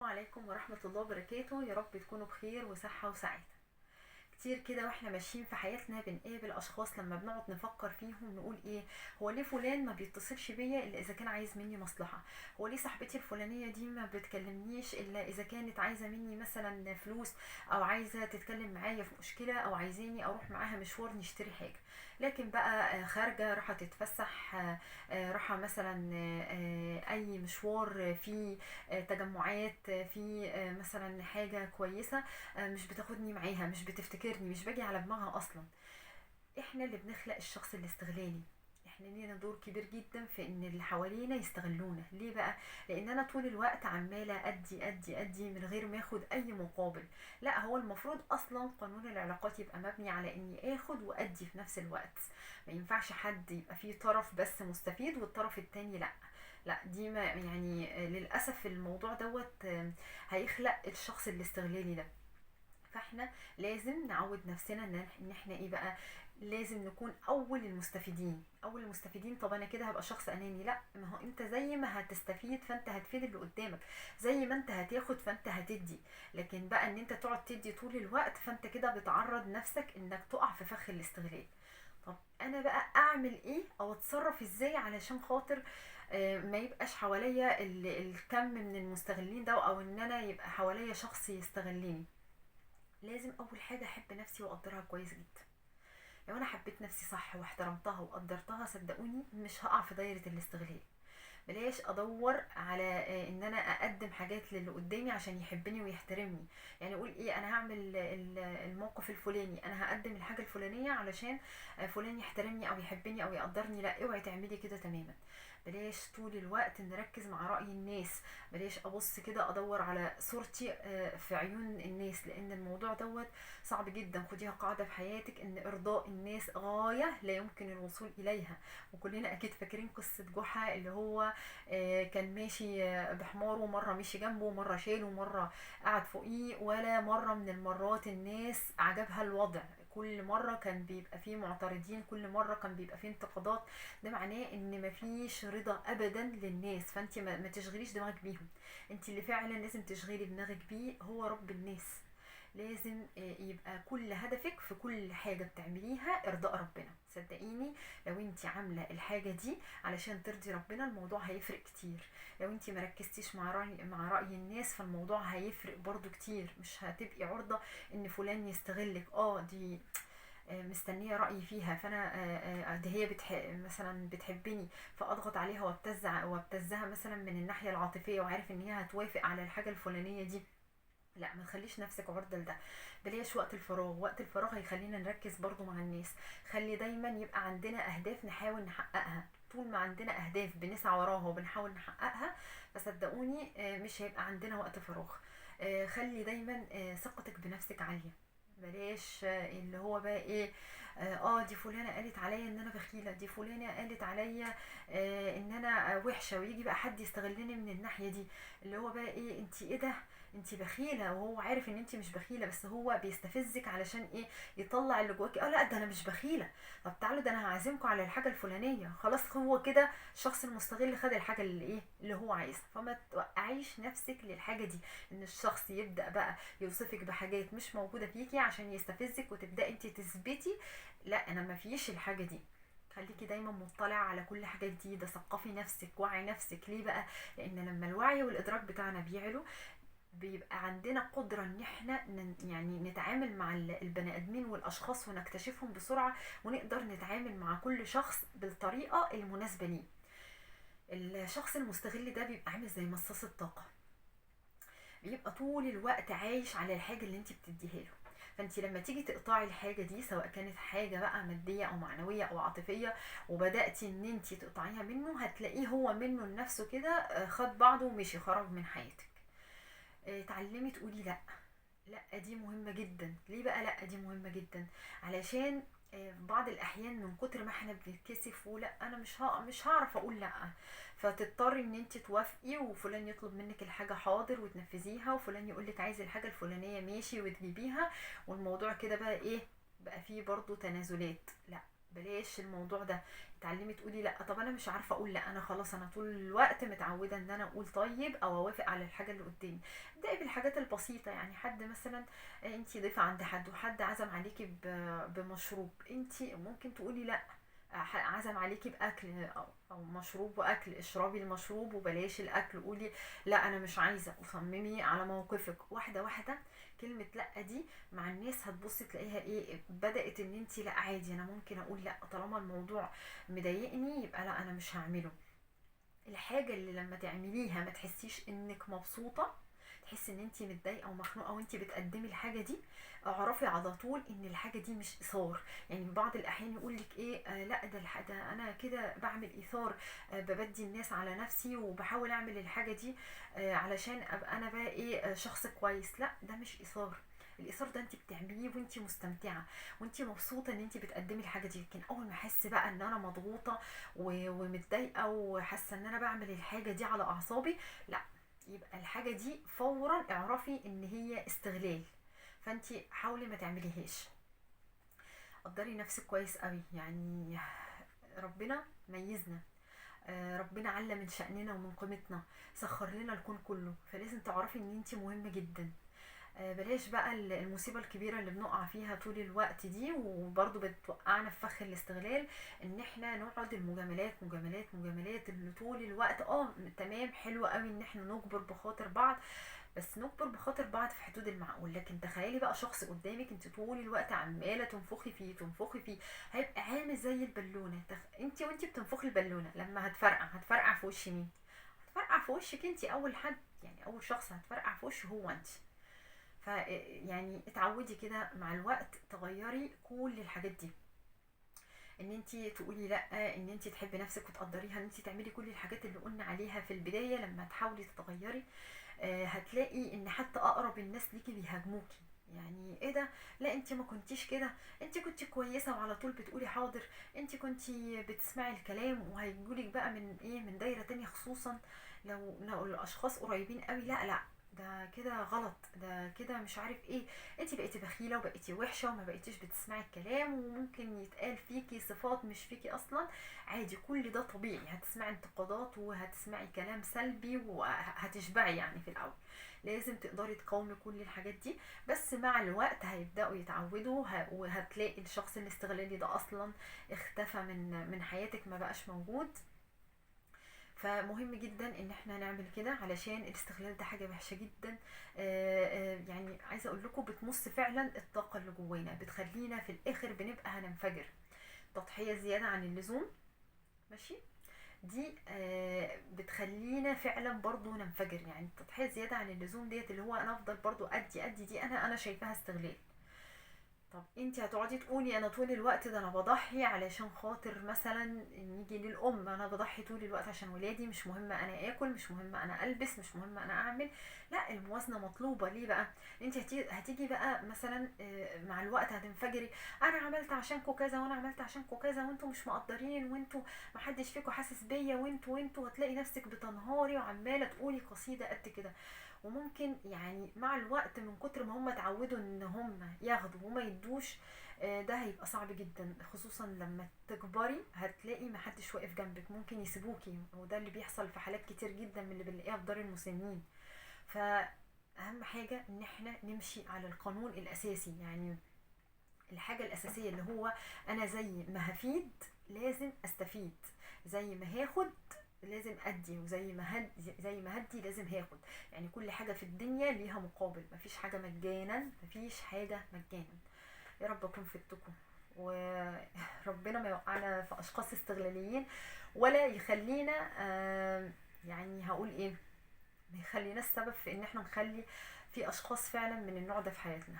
عليكم ورحمة الله وبركاته. يا رب تكونوا بخير وصحة وسعادة. كتير كده واحنا ماشيين في حياتنا بنقابل اشخاص لما بنقعد نفكر فيهم نقول ايه، هو ليه فلان ما بيتصلش بيا الا اذا كان عايز مني مصلحة؟ هو ليه صاحبتي الفلانية دي ما بتكلمنيش الا اذا كانت عايزة مني مثلا فلوس، او عايزة تتكلم معايا في مشكلة، او عايزاني اروح معاها مشوار نشتري حاجة؟ لكن بقى خارجة راحة تتفسح، راحة مثلا اي مشوار فيه تجمعات، في مثلا حاجة كويسة، مش بتاخدني معاها، مش بتفتكرني، مش باجي على دماغها اصلا. احنا اللي بنخلق الشخص الاستغلالي. احنا لينا دور كبير جدا في ان اللي حوالينا يستغلونا. ليه بقى؟ لان انا طول الوقت عماله ادي ادي ادي من غير ما اخد اي مقابل. لا، هو المفروض اصلا قانون العلاقات يبقى مبني على اني اخد وادي في نفس الوقت. ما ينفعش حد يبقى فيه طرف بس مستفيد والطرف التاني لا. لا، دي ما يعني للاسف الموضوع دوت هيخلق الشخص الاستغلالي ده. فاحنا لازم نعود نفسنا ان احنا ايه بقى، لازم نكون اول المستفيدين. اول المستفيدين، طب انا كده هبقى شخص اناني؟ لا، ما هو انت زي ما هتستفيد فانت هتفيد اللي قدامك، زي ما انت هتاخد فانت هتدي. لكن بقى ان انت تقعد تدي طول الوقت فانت كده بتعرض نفسك انك تقع في فخ الاستغلال. طب انا بقى اعمل ايه او اتصرف ازاي علشان خاطر ما يبقاش حواليا الكم من المستغلين ده، او ان انا يبقى حواليا شخص يستغلني؟ لازم اول حاجه احب نفسي واقدرها كويس جدا. لو انا حبيت نفسي صح واحترمتها وقدرتها، صدقوني مش هقع في دايره الاستغلال. بلاش ادور على ان انا اقدم حاجات للي قدامي عشان يحبني ويحترمني. يعني اقول ايه، انا هعمل الموقف الفلاني، انا هقدم الحاجه الفلانيه علشان فلان يحترمني او يحبني او يقدرني. لا، اوعي تعملي كده تماما. بلاش طول الوقت نركز مع رأي الناس. بلاش ابص كده ادور على صورتي في عيون الناس، لان الموضوع دوت صعب جدا. خديها قاعدة في حياتك ان ارضاء الناس غاية لا يمكن الوصول اليها. وكلنا اكيد فاكرين قصة جحا اللي هو كان ماشي بحماره، مرة مشي جنبه، مرة شاله، مرة قعد فوقيه، ولا مرة من المرات الناس عجبها الوضع. كل مرة كان بيبقى فيه معترضين، كل مرة كان بيبقى فيه انتقادات. ده معناه ان مفيش رضا ابدا للناس. فانت ما تشغليش دماغك بيهم. انت اللي فعلا لازم تشغلي دماغك بيه هو رب الناس. لازم يبقى كل هدفك في كل حاجة بتعمليها ارضاء ربنا. صدقيني، لو انت عاملة الحاجة دي علشان ترضي ربنا الموضوع هيفرق كتير. لو انت مركزتيش مع رأي الناس فالموضوع هيفرق برضو كتير. مش هتبقي عرضة ان فلان يستغلك. دي مستنيه رايي فيها، فانا دي هي مثلا بتحبني، فاضغط عليها وابتزها مثلا من الناحيه العاطفيه، وعارف ان هي هتوافق على الحاجه الفلانيه دي. لا، ما تخليش نفسك عرضة لده. بلاش وقت الفراغ. وقت الفراغ هيخلينا نركز برضو مع الناس. خلي دايما يبقى عندنا اهداف نحاول نحققها. طول ما عندنا اهداف بنسعى وراها وبنحاول نحققها فصدقوني مش هيبقى عندنا وقت فراغ. خلي دايما ثقتك بنفسك عالية. بلاش اللي هو بقى ايه، دي فلانة قالت عليا ان انا بخيلة، دي فلانة قالت عليا ان انا وحشة، ويجي بقى حد يستغلني من الناحية دي. اللي هو بقى ايه، انت ايه ده، انت بخيله، وهو عارف ان انت مش بخيله بس هو بيستفزك علشان ايه، يطلع اللي جواكي. لا، ده انا مش بخيله. طب تعالوا، ده انا هعزمكم على الحاجه الفلانيه. خلاص، هو كده الشخص المستغل خد الحاجه اللي ايه اللي هو عايزها. فما توقعيش نفسك للحاجه دي، ان الشخص يبدا بقى يوصفك بحاجات مش موجوده فيكي عشان يستفزك وتبدا انت تثبتي لا انا ما فيش الحاجه دي. خليكي دايما مطلعة على كل حاجة جديدة. ثقفي نفسك، وعي نفسك. ليه بقى؟ لان لما الوعي والادراك بتاعنا بيعلو بيبقى عندنا قدرة ان احنا يعني نتعامل مع البني ادمين والاشخاص ونكتشفهم بسرعة، ونقدر نتعامل مع كل شخص بالطريقة المناسبة ليه. الشخص المستغل ده بيبقى عامل زي مصاص الطاقة. بيبقى طول الوقت عايش على الحاجة اللي انت بتديها له. فانت لما تيجي تقطعي الحاجة دي، سواء كانت حاجة بقى مادية او معنوية او عاطفية، وبدأتي ان انت تقطعيها منه، هتلاقيه هو منه لنفسه كده خد بعضه ومشي، خرج من حياتك. اتعلمي تقولي لا. لا دي مهمة جدا. ليه بقى لا دي مهمة جدا؟ علشان في بعض الاحيان من كتر ما احنا بنتكسف ولا انا مش هعرف اقول لا، فتضطري ان انت توافقي، وفلان يطلب منك الحاجة حاضر وتنفذيها، وفلان يقولك عايز الحاجة الفلانية ماشي وتجيبيها، والموضوع كده بقى ايه، بقى فيه برضو تنازلات. لا، بلاش الموضوع ده. اتعلمي تقولي لا. طب انا مش عارفه اقول لا، انا خلاص انا طول الوقت متعوده ان انا اقول طيب او اوافق على الحاجه اللي قدامي. ابدأي بالحاجات البسيطه، يعني حد مثلا انتي ضيفه عند حد وحد عزم عليكي بمشروب، انتي ممكن تقولي لا. عزم عليكي باكل او مشروب واكل، اشربي المشروب وبلاش الاكل. قولي لا انا مش عايزه، وصممي على موقفك واحده واحده. كلمه لا دي مع الناس هتبص تلاقيها ايه، بدأت ان انتي لا عادي انا ممكن اقول لا، طالما الموضوع مضايقني يبقى لا انا مش هعمله. الحاجة اللي لما تعمليها ما تحسيش انك مبسوطة، تحسي ان انتي متضايقه ومخنوقه وانتي بتقدمي الحاجه دي، اعرفي على طول ان الحاجه دي مش اثار. يعني بعض الاحيان يقول لك ايه لا ده انا كده بعمل اثار، ببدي الناس على نفسي وبحاول اعمل الحاجه دي علشان ابقى انا بقى ايه شخص كويس. لا ده مش اثار. الاثار ده انت بتعمليه وانت مستمتعه وانت مبسوطه ان انت بتقدمي الحاجه دي. لكن اول ما احس بقى ان انا مضغوطه ومتضايقه وحاسه ان انا بعمل الحاجه دي على اعصابي، لا، يبقى الحاجة دي فورا اعرفي ان هي استغلال. فانتي حاولي ما تعمليهاش. قدري نفسك كويس قوي. يعني ربنا ميزنا، ربنا علم من شأننا ومن قيمتنا، سخر لنا الكون كله، فلازم تعرفي ان انتي مهمة جدا. بلاش بقى المصيبة الكبيرة اللي بنقع فيها طول الوقت دي وبرضو بتوقعنا في فخ الاستغلال، ان احنا نقعد المجاملات مجاملات مجاملات اللي طول الوقت. تمام، حلو قوي ان احنا نجبر بخاطر بعض، بس نجبر بخاطر بعض في حدود المعقول. لكن تخيلي بقى شخص قدامك انت طول الوقت عماله تنفخي فيه تنفخي فيه، هيبقى عامل زي البالونه. انت وانت بتنفخي البالونه لما هتفرقع في وش مين؟ هتفرقع في وشك انت اول حد، يعني اول شخص هتفرقع في وشه هو انت. ف يعني اتعودي كده مع الوقت تغيري كل الحاجات دي، ان انت تقولي لا، ان انت تحبي نفسك وتقدريها، ان انت تعملي كل الحاجات اللي قلنا عليها في البدايه. لما تحاولي تتغيري هتلاقي ان حتى اقرب الناس ليكي بيهاجموكي. يعني ايه ده، لا انت ما كنتيش كده، انت كنتي كويسه وعلى طول بتقولي حاضر، انت كنتي بتسمعي الكلام. وهيجولك بقى من ايه، من دايره تانية، خصوصا لو الاشخاص قريبين قوي. لا لا، ده كده غلط، ده كده مش عارف ايه، انت بقيتي بخيله وبقيتي وحشه وما بقيتيش بتسمعي الكلام، وممكن يتقال فيكي صفات مش فيكي اصلا. عادي، كل ده طبيعي. هتسمعي انتقادات وهتسمعي كلام سلبي وهتشبعي يعني في الاول. لازم تقدري تقاومي كل الحاجات دي، بس مع الوقت هيبداوا يتعودوا وهتلاقي الشخص الاستغلالي ده اصلا اختفى من حياتك، ما بقاش موجود. فمهم جدا ان احنا نعمل كده، علشان الاستغلال ده حاجه وحشه جدا. يعني عايزه اقول لكم بتمص فعلا الطاقه اللي جوانا، بتخلينا في الاخر بنبقى هننفجر. تضحيه زياده عن اللزوم، ماشي، دي بتخلينا فعلا برضو ننفجر. يعني التضحيه زياده عن اللزوم ديت اللي هو انا افضل برضو ادي دي، انا شايفاها استغلال. طب انت هتقعدي تقولي انا طول الوقت ده انا بضحي علشان خاطر مثلا نيجي للام، انا بضحي طول الوقت عشان ولادي، مش مهم انا اكل، مش مهم انا البس، مش مهم انا اعمل. لا، الموازنه مطلوبه. ليه بقى؟ انت هتيجي بقى مثلا مع الوقت هتنفجري. انا عملت عشانكو كذا وانا عملت عشانكو كذا وانتوا مش مقدرين وانتوا محدش فيكم حاسس بيا وانتوا هتلاقي نفسك بتنهاري وعماله تقولي قصيده قد كده. وممكن يعني مع الوقت من كتر ما هم اتعودوا ان هم ياخدوا وما يدوش، ده هيبقى صعب جدا. خصوصا لما تكبري هتلاقي محدش واقف جنبك، ممكن يسيبوكي، وده اللي بيحصل في حالات كتير جدا من اللي بنلاقيها في دار المسنين. فأهم حاجة ان احنا نمشي على القانون الاساسي. يعني الحاجة الاساسية اللي هو انا زي ما هفيد لازم استفيد، زي ما هاخد لازم ادي، وزي ما هدي لازم هاخد. يعني كل حاجه في الدنيا ليها مقابل، مفيش حاجه مجانا، مفيش حاجه مجانا. يا رب اكون فدتكم، وربنا ما يوقعنا في اشخاص استغلاليين، ولا يخلينا يعني هقول ايه، ما يخلينا السبب في ان احنا نخلي في اشخاص فعلا من النوع ده في حياتنا.